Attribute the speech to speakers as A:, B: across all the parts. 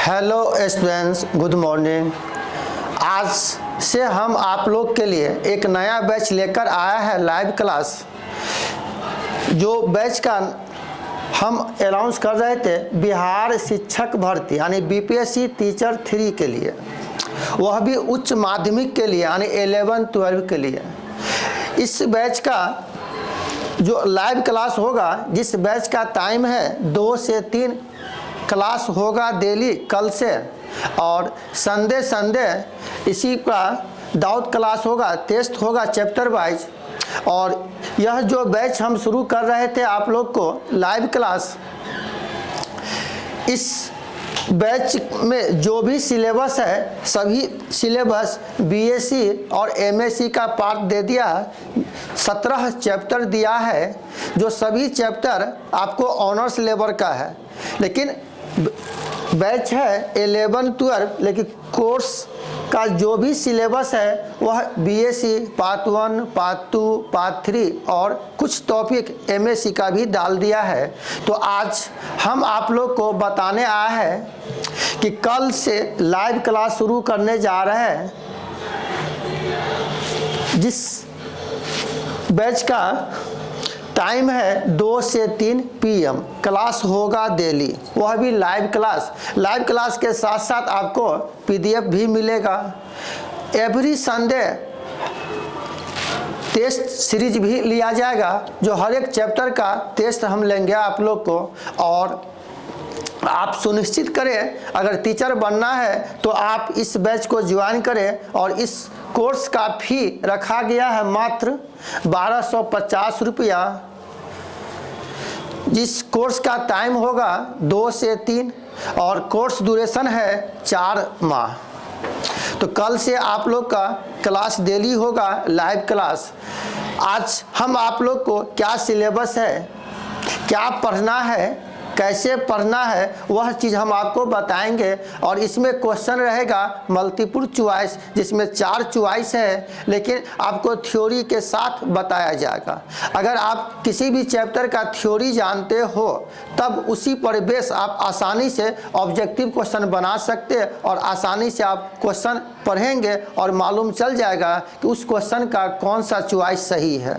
A: Hello students, good morning. आज से हम आप लोग के लिए एक नया बैच लेकर आया है, लाइव क्लास। जो बैच का हम अनाउंस कर रहे थे बिहार शिक्षक भर्ती यानी बीपीएससी टीचर 3 के लिए, वह भी उच्च माध्यमिक के लिए यानी 11-12 के लिए। इस बैच का जो लाइव क्लास होगा, जिस बैच का टाइम है 2 से 3 क्लास होगा डेली कल से, और संडे इसी का डाउट क्लास होगा, टेस्ट होगा चैप्टर वाइज। और यह जो बैच हम शुरू कर रहे थे आप लोग को लाइव क्लास, इस बैच में जो भी सिलेबस है सभी सिलेबस बीएससी और एमएससी का पार्ट दे दिया। 17 चैप्टर दिया है, जो सभी चैप्टर आपको ऑनर्स लेवल का है। लेकिन बैच है 11-12, लेकिन कोर्स का जो भी सिलेबस है वह बीएससी पार्ट 1, पार्ट 2, पार्ट 3 और कुछ टॉपिक एमएससी का भी डाल दिया है। तो आज हम आप लोग को बताने आया है कि कल से लाइव क्लास शुरू करने जा रहे हैं। जिस बैच का टाइम है 2 से 3 PM क्लास होगा डेली, वह भी लाइव क्लास। लाइव क्लास के साथ साथ आपको PDF भी मिलेगा। एवरी संडे टेस्ट सीरीज भी लिया जाएगा, जो हर एक चैप्टर का टेस्ट हम लेंगे आप लोग को। और आप सुनिश्चित करें, अगर टीचर बनना है तो आप इस बैच को ज्वाइन करें। और इस कोर्स का फी रखा गया है मात्र 1250 रुपया। जिस कोर्स का टाइम होगा 2 से 3 और कोर्स ड्यूरेशन है 4 माह। तो कल से आप लोग का क्लास डेली होगा, लाइव क्लास। आज हम आप लोग को क्या सिलेबस है, क्या पढ़ना है, कैसे पढ़ना है, वह चीज़ हम आपको बताएंगे। और इसमें क्वेश्चन रहेगा मल्टीपल चॉइस, जिसमें 4 चॉइस है, लेकिन आपको थ्योरी के साथ बताया जाएगा। अगर आप किसी भी चैप्टर का थ्योरी जानते हो तब उसी पर बेस आप आसानी से ऑब्जेक्टिव क्वेश्चन बना सकते हैं, और आसानी से आप क्वेश्चन पढ़ेंगे और मालूम चल जाएगा कि उस क्वेश्चन का कौन सा चॉइस सही है।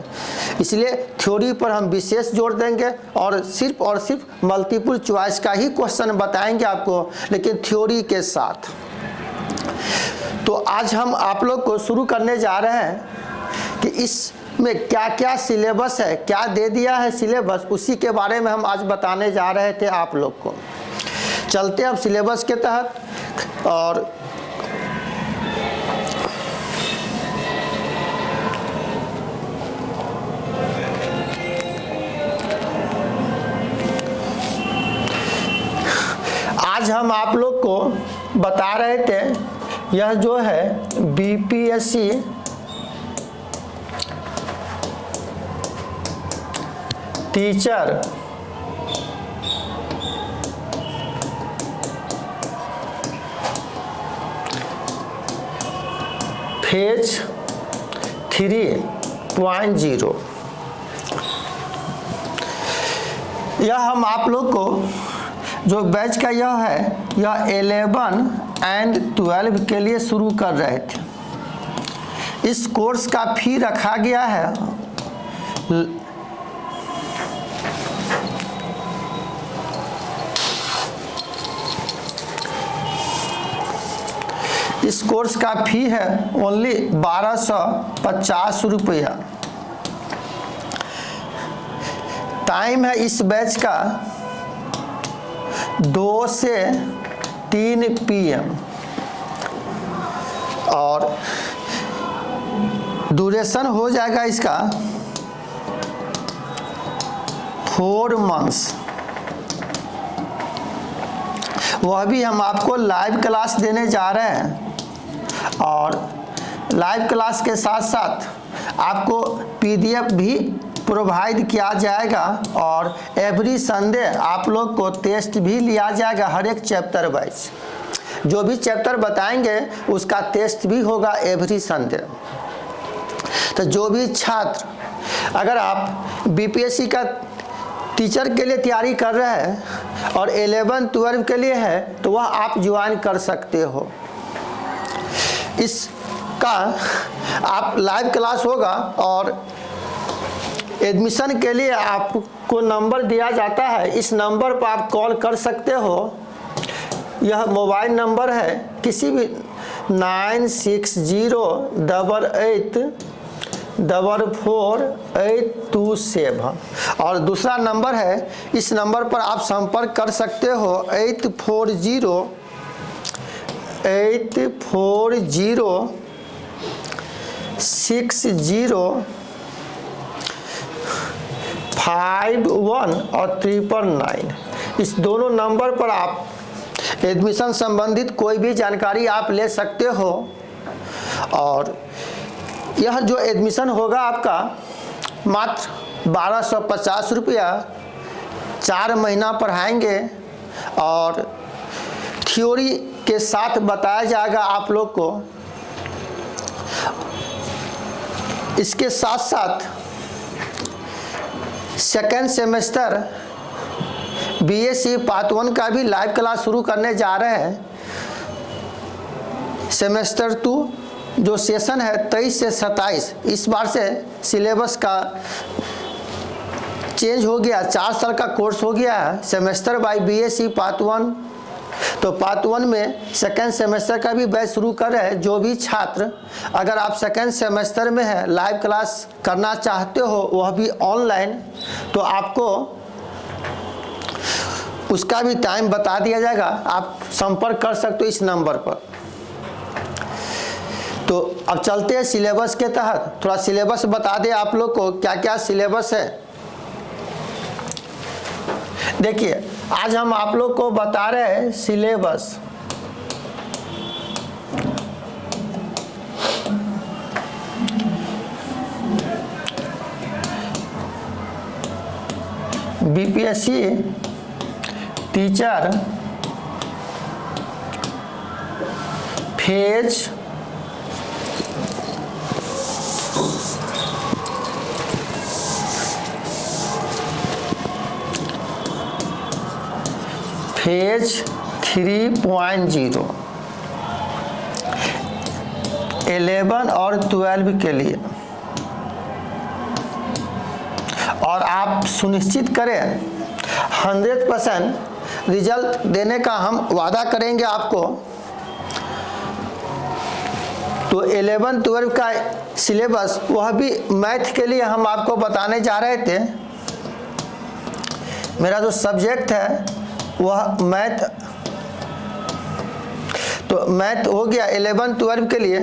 A: इसलिए थ्योरी पर हम विशेष जोर देंगे और सिर्फ मल्टीपल चॉइस का ही क्वेश्चन बताएंगे आपको, लेकिन थ्योरी के साथ। तो आज हम आप लोग को शुरू करने जा रहे हैं कि इसमें क्या क्या सिलेबस है, क्या दे दिया है सिलेबस, उसी के बारे में हम आज बताने जा रहे थे आप लोग को। चलते अब सिलेबस के तहत। और आज हम आप लोग को बता रहे थे, यह जो है बीपीएससी टीचर फेज 3.0। यह हम आप लोग को जो बैच का यह है, यह 11 और 12 के लिए शुरू कर रहे थे। इस कोर्स का फी रखा गया है इस कोर्स का फी है ओनली 1250 रुपया। टाइम है इस बैच का 2 से 3 PM और ड्यूरेशन हो जाएगा इसका 4 मंथ्स। वह भी हम आपको लाइव क्लास देने जा रहे हैं, और लाइव क्लास के साथ साथ आपको PDF भी प्रोवाइड किया जाएगा। और एवरी संडे आप लोग को टेस्ट भी लिया जाएगा, हर एक चैप्टर वाइज। जो भी चैप्टर बताएंगे उसका टेस्ट भी होगा एवरी संडे। तो जो भी छात्र, अगर आप बीपीएससी का टीचर के लिए तैयारी कर रहे हैं और 11-12 के लिए है तो वह आप ज्वाइन कर सकते हो। इसका आप लाइव क्लास होगा और एडमिशन के लिए आपको नंबर दिया जाता है, इस नंबर पर आप कॉल कर सकते हो। यह मोबाइल नंबर है, किसी भी 9608448227 और दूसरा नंबर है, इस नंबर पर आप संपर्क कर सकते हो 840-60-51 और 999। इस दोनों नंबर पर आप एडमिशन संबंधित कोई भी जानकारी आप ले सकते हो। और यह जो एडमिशन होगा आपका मात्र 1250 रुपया 4 महीना पढ़ाएंगे और थ्योरी के साथ बताया जाएगा आप लोग को। इसके साथ साथ सेकेंड सेमेस्टर बीएससी पार्ट 1 का भी लाइव क्लास शुरू करने जा रहे हैं। सेमेस्टर 2 जो सेशन है 23 से 27, इस बार से सिलेबस का चेंज हो गया, 4 साल का कोर्स हो गया है सेमेस्टर बाय बीएससी पार्ट 1। तो पार्ट 1 में सेकेंड सेमेस्टर का भी बैच शुरू कर रहे हैं। जो भी छात्र अगर आप सेकेंड सेमेस्टर में है लाइव क्लास करना चाहते हो, वह भी ऑनलाइन, तो आपको उसका भी टाइम बता दिया जाएगा, आप संपर्क कर सकते हो इस नंबर पर। तो अब चलते हैं सिलेबस के तहत। थोड़ा सिलेबस बता दें आप लोग को क्या क्या सिलेबस है। देखिए आज हम आप लोग को बता रहे हैं सिलेबस। बीपीएससी टीचर फेज 3.0 11 और 12 के लिए। और आप सुनिश्चित करें 100% रिजल्ट देने का हम वादा करेंगे आपको। तो 11-12 का सिलेबस वह भी मैथ के लिए हम आपको बताने जा रहे थे। मेरा जो सब्जेक्ट है वह मैथ, तो मैथ हो गया 11-12 के लिए।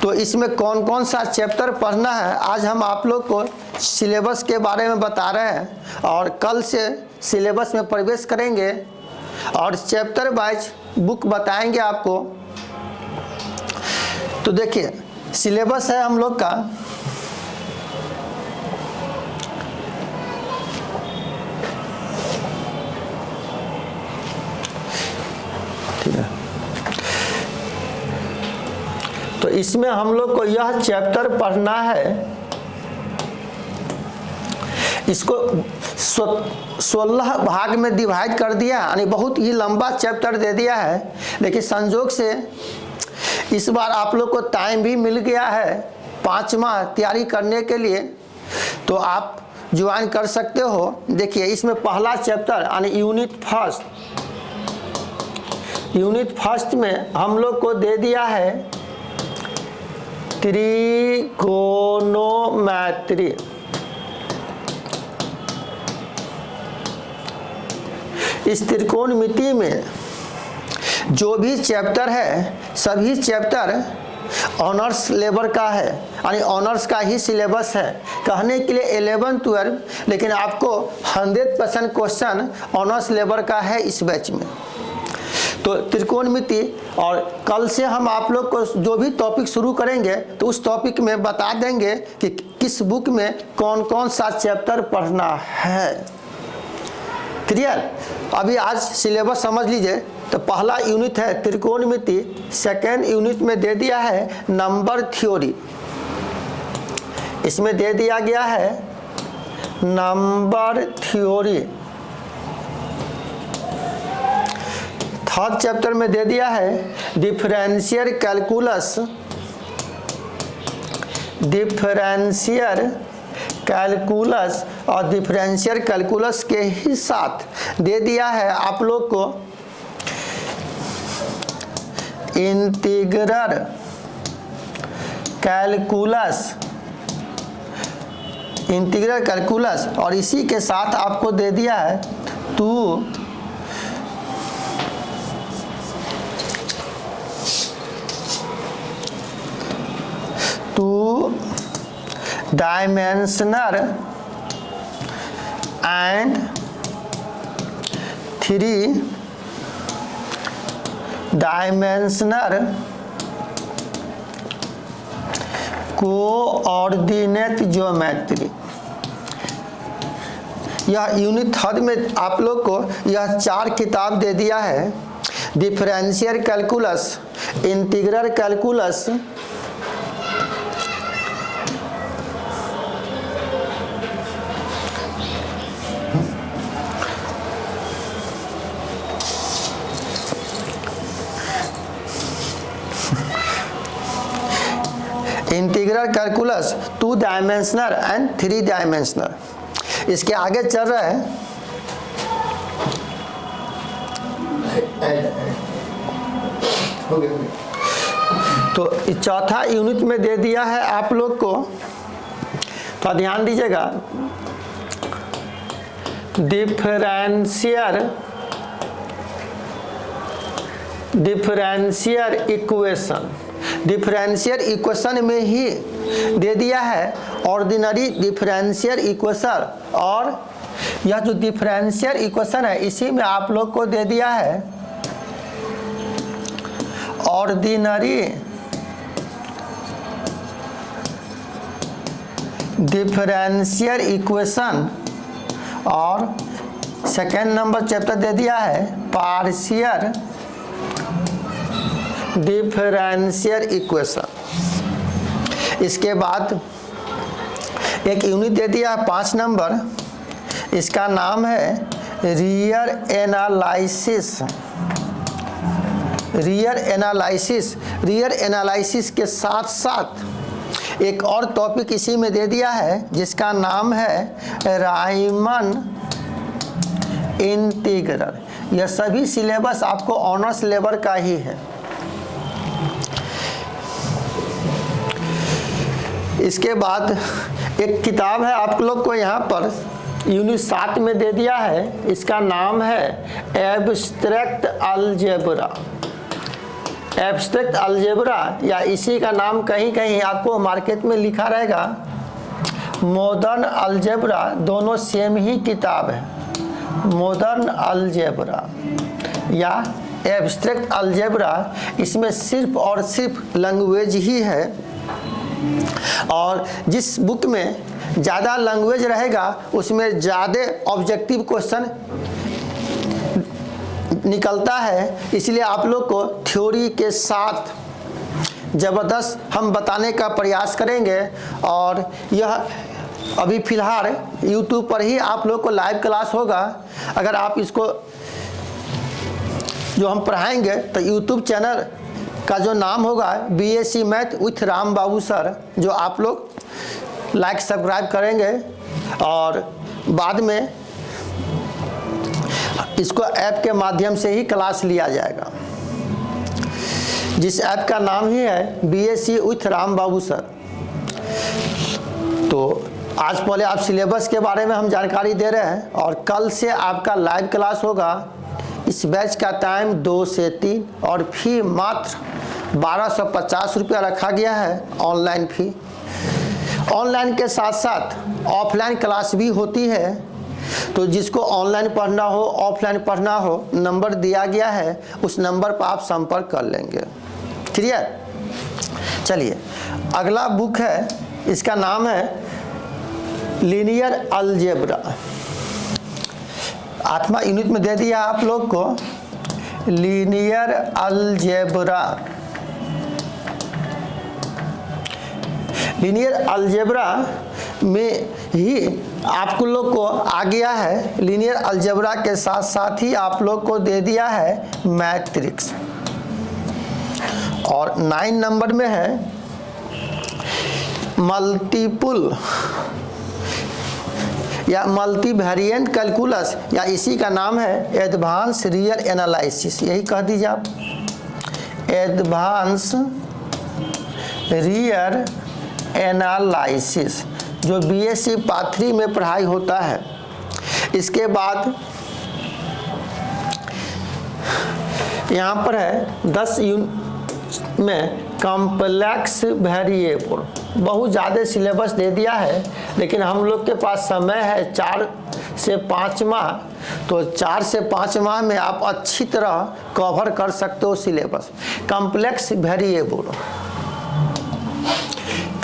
A: तो इसमें कौन कौन सा चैप्टर पढ़ना है आज हम आप लोग को सिलेबस के बारे में बता रहे हैं। और कल से सिलेबस में प्रवेश करेंगे और चैप्टर वाइज बुक बताएंगे आपको। तो देखिए सिलेबस है हम लोग का, ठीक है। तो इसमें हम लोग को यह चैप्टर पढ़ना है। इसको 16 भाग में डिवाइड कर दिया, यानी बहुत ही लंबा चैप्टर दे दिया है। लेकिन संजोग से इस बार आप लोग को टाइम भी मिल गया है 5 माह तैयारी करने के लिए, तो आप ज्वाइन कर सकते हो। देखिए इसमें पहला चैप्टर यानी यूनिट फर्स्ट में हम लोग को दे दिया है त्रिकोणोमेट्री। इस त्रिकोणमिति में जो भी चैप्टर है सभी चैप्टर ऑनर्स लेवल का है, यानी ऑनर्स का ही सिलेबस है। कहने के लिए 11-12, लेकिन आपको 100% क्वेश्चन ऑनर्स लेवल का है इस बैच में। तो त्रिकोणमिति, और कल से हम आप लोग को जो भी टॉपिक शुरू करेंगे तो उस टॉपिक में बता देंगे कि किस बुक में कौन कौन सा चैप्टर पढ़ना है। क्लियर? अभी आज सिलेबस समझ लीजिए। तो पहला यूनिट है त्रिकोणमिति, सेकेंड यूनिट में दे दिया है नंबर थ्योरी। इसमें दे दिया गया है नंबर थ्योरी। थर्ड चैप्टर में दे दिया है डिफरेंशियल कैलकुलस, डिफरेंशियल कैलकुलस, और डिफरेंशियल कैलकुलस के ही साथ दे दिया है आप लोग को इंटीग्रल कैलकुलस, इंटीग्रल कैलकुलस, और इसी के साथ आपको दे दिया है two dimensional and three dimensional coordinate geometry. यह यूनिट थर्ड में आप लोग को यह 4 किताब दे दिया है, differential calculus, integral calculus, integral calculus 2 dimensional and 3 dimensional. इसके आगे चल रहा है तो चौथा यूनिट में दे दिया है आप लोग को, तो ध्यान दीजिएगा, डिफरेंशियल इक्वेशन। डिफरेंशियल इक्वेशन में ही दे दिया है ऑर्डिनरी डिफरेंशियल इक्वेशन, और यह जो डिफरेंशियल इक्वेशन है इसी में आप लोग को दे दिया है ऑर्डिनरी डिफरेंशियल इक्वेशन, और सेकेंड नंबर चैप्टर दे दिया है पार्शियल डिफरेंशियल इक्वेशन। इसके बाद एक यूनिट दे दिया है 5 नंबर, इसका नाम है real analysis. Real analysis, real analysis के साथ साथ एक और टॉपिक इसी में दे दिया है जिसका नाम है राइमन इंटीग्रल। यह सभी सिलेबस आपको ऑनर्स लेवल का ही है। इसके बाद एक किताब है आप लोग को यहाँ पर यूनिट 7 में दे दिया है, इसका नाम है एब्स्ट्रैक्ट अलजेब्रा। एब्स्ट्रैक्ट अलजेब्रा, या इसी का नाम कहीं कहीं आपको मार्केट में लिखा रहेगा मॉडर्न अलजेब्रा, दोनों सेम ही किताब है। मॉडर्न अलजेब्रा या एब्स्ट्रैक्ट अलजेब्रा, इसमें सिर्फ और सिर्फ लैंग्वेज ही है, और जिस बुक में ज़्यादा लैंग्वेज रहेगा उसमें ज़्यादा ऑब्जेक्टिव क्वेश्चन निकलता है। इसलिए आप लोग को थ्योरी के साथ ज़बरदस्त हम बताने का प्रयास करेंगे, और यह अभी फ़िलहाल YouTube पर ही आप लोग को लाइव क्लास होगा। अगर आप इसको जो हम पढ़ाएंगे तो YouTube चैनल का जो नाम होगा BSc math with Ram Babu sir, जो आप लोग लाइक सब्सक्राइब करेंगे, और बाद में इसको ऐप के माध्यम से ही क्लास लिया जाएगा, जिस ऐप का नाम ही है BSc with Ram Babu sir. तो आज पहले आप सिलेबस के बारे में हम जानकारी दे रहे हैं, और कल से आपका लाइव क्लास होगा। इस बैच का टाइम 2 से 3, और फी मात्र 1250 रुपया रखा गया है, ऑनलाइन फी। ऑनलाइन के साथ साथ ऑफलाइन क्लास भी होती है, तो जिसको ऑनलाइन पढ़ना हो ऑफलाइन पढ़ना हो, नंबर दिया गया है, उस नंबर पर आप संपर्क कर लेंगे। क्लियर? चलिए, अगला बुक है, इसका नाम है लीनियर अलजेब्रा। 8वां यूनिट में दे दिया आप लोग को लीनियर अलजेब्रा। लीनियर अलजेब्रा में ही आप लोग को आ गया है लीनियर अलजेब्रा के साथ साथ ही आप लोग को दे दिया है मैट्रिक्स। और 9 नंबर में है मल्टीपल या मल्टीवेरिएंट कैलकुलस, या इसी का नाम है एडवांस रियल एनालिसिस, यही कह दीजिए आप, एडवांस रियल एनालिसिस, जो बीएससी पार्ट 3 में पढ़ाई होता है। इसके बाद यहाँ पर है 10 में कॉम्प्लेक्स वेरिएबल, बहुत ज़्यादा सिलेबस दे दिया है, लेकिन हम लोग के पास समय है 4 से 5 माह, तो 4 से 5 माह में आप अच्छी तरह कवर कर सकते हो syllabus. Complex variable,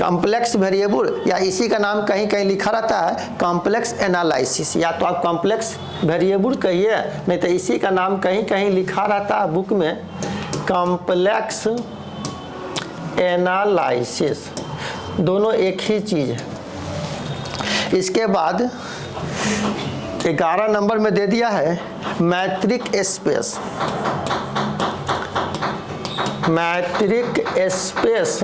A: complex variable या इसी का नाम कहीं कहीं लिखा रहता है कॉम्प्लेक्स एनालिसिस, या तो आप कॉम्प्लेक्स वेरिएबल कहिए, नहीं तो इसी का नाम कहीं कहीं लिखा रहता है बुक में कॉम्प्लेक्स एनालिसिस, दोनों एक ही चीज़ है। इसके बाद 11 नंबर में दे दिया है matric space, matric space.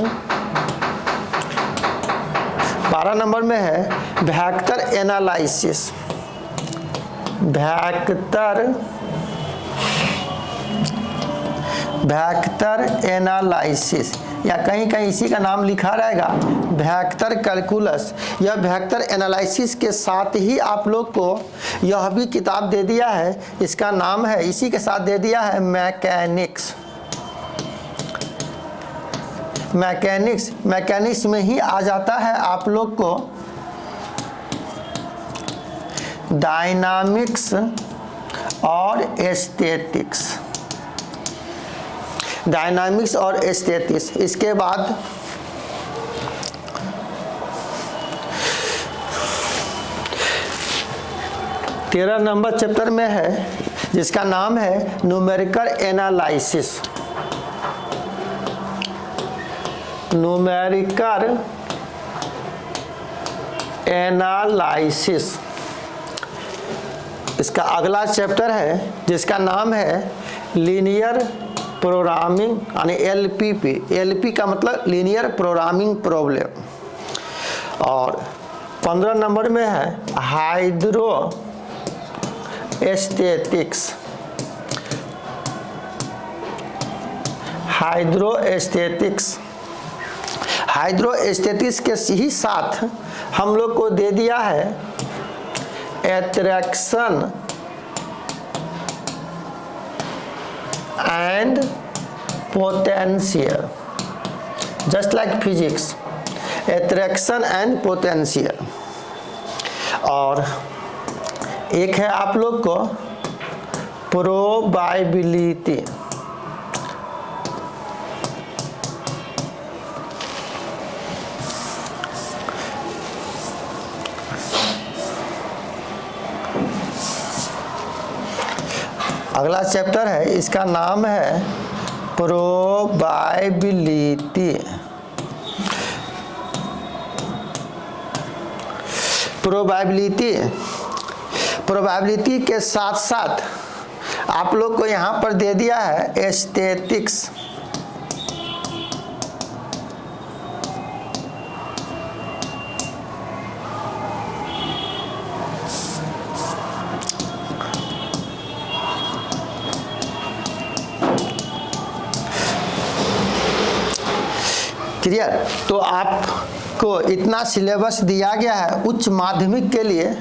A: 12 number में है वेक्टर एनालिसिस, वेक्टर एनालिसिस, या कहीं कहीं इसी का नाम लिखा रहेगा वेक्टर कैलकुलस। यह वेक्टर एनालिसिस के साथ ही आप लोग को यह भी किताब दे दिया है, इसका नाम है, इसी के साथ दे दिया है मैकेनिक्स। मैकेनिक्स में ही आ जाता है आप लोग को डायनामिक्स और एस्थेटिक्स, डायनामिक्स और एस्थेटिक्स। इसके बाद तेरह नंबर चैप्टर में है जिसका नाम है न्यूमेरिकल एनालिसिस, न्यूमेरिकल एनालिसिस। इसका अगला चैप्टर है जिसका नाम है लीनियर प्रोग्रामिंग, यानी एलपीपी। एलपी का मतलब लीनियर प्रोग्रामिंग प्रॉब्लम। और 15 नंबर में है hydro aesthetics, hydro aesthetics. Hydro aesthetics के ही साथ हम लोग को दे दिया है attraction and potential, just like physics, attraction and potential. और एक है आप लोग को प्रोबेबिलिटी, अगला चैप्टर है इसका नाम है प्रोबेबिलिटी। प्रोबेबिलिटी के साथ साथ आप लोग को यहाँ पर दे दिया है एस्थेटिक्स। क्लियर? तो आपको इतना सिलेबस दिया गया है उच्च माध्यमिक के लिए,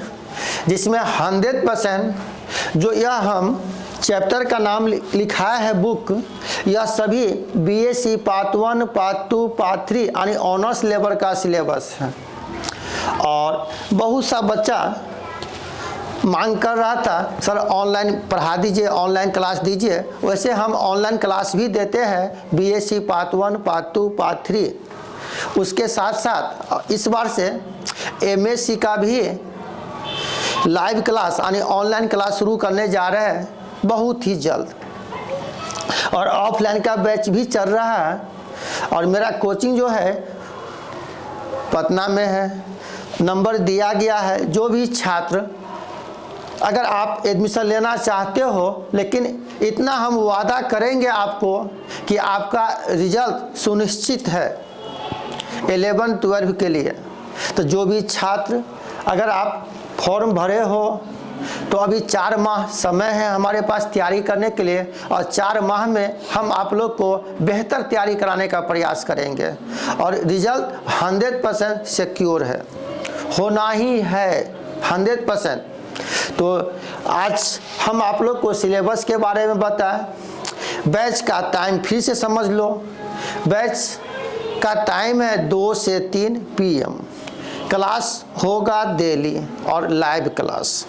A: जिसमें 100% जो यह हम चैप्टर का नाम लिखा है बुक, यह सभी बीएससी पार्ट 1, पार्ट 2, पार्ट 3 यानी ऑनर्स लेवल का सिलेबस है। और बहुत सा बच्चा मांग कर रहा था सर ऑनलाइन पढ़ा दीजिए, ऑनलाइन क्लास दीजिए। वैसे हम ऑनलाइन क्लास भी देते हैं बीएससी पार्ट 1, पार्ट 2, पार्ट 3। उसके साथ साथ इस बार से एमएससी का भी लाइव क्लास यानी ऑनलाइन क्लास शुरू करने जा रहे हैं बहुत ही जल्द। और ऑफलाइन का बैच भी चल रहा है। और मेरा कोचिंग जो है पटना में है, नंबर दिया गया है। जो भी छात्र अगर आप एडमिशन लेना चाहते हो, लेकिन इतना हम वादा करेंगे आपको कि आपका रिजल्ट सुनिश्चित है 11-12 के लिए। तो जो भी छात्र अगर आप फॉर्म भरे हो तो अभी 4 माह समय है हमारे पास तैयारी करने के लिए, और 4 माह में हम आप लोग को बेहतर तैयारी कराने का प्रयास करेंगे और रिजल्ट 100% सिक्योर है, होना ही है 100%। तो आज हम आप लोग को सिलेबस के बारे में बताएं। बैच का टाइम फिर से समझ लो। बैच का टाइम है 2 से 3 PM। क्लास होगा डेली और लाइव क्लास।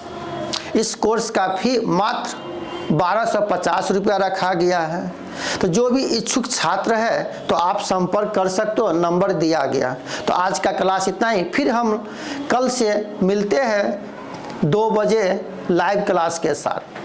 A: इस कोर्स का फी मात्र 1250 रुपया रखा गया है। तो जो भी इच्छुक छात्र है तो आप संपर्क कर सकते हो, नंबर दिया गया। तो आज का क्लास इतना ही, फिर हम कल से मिलते हैं 2 बजे लाइव क्लास के साथ।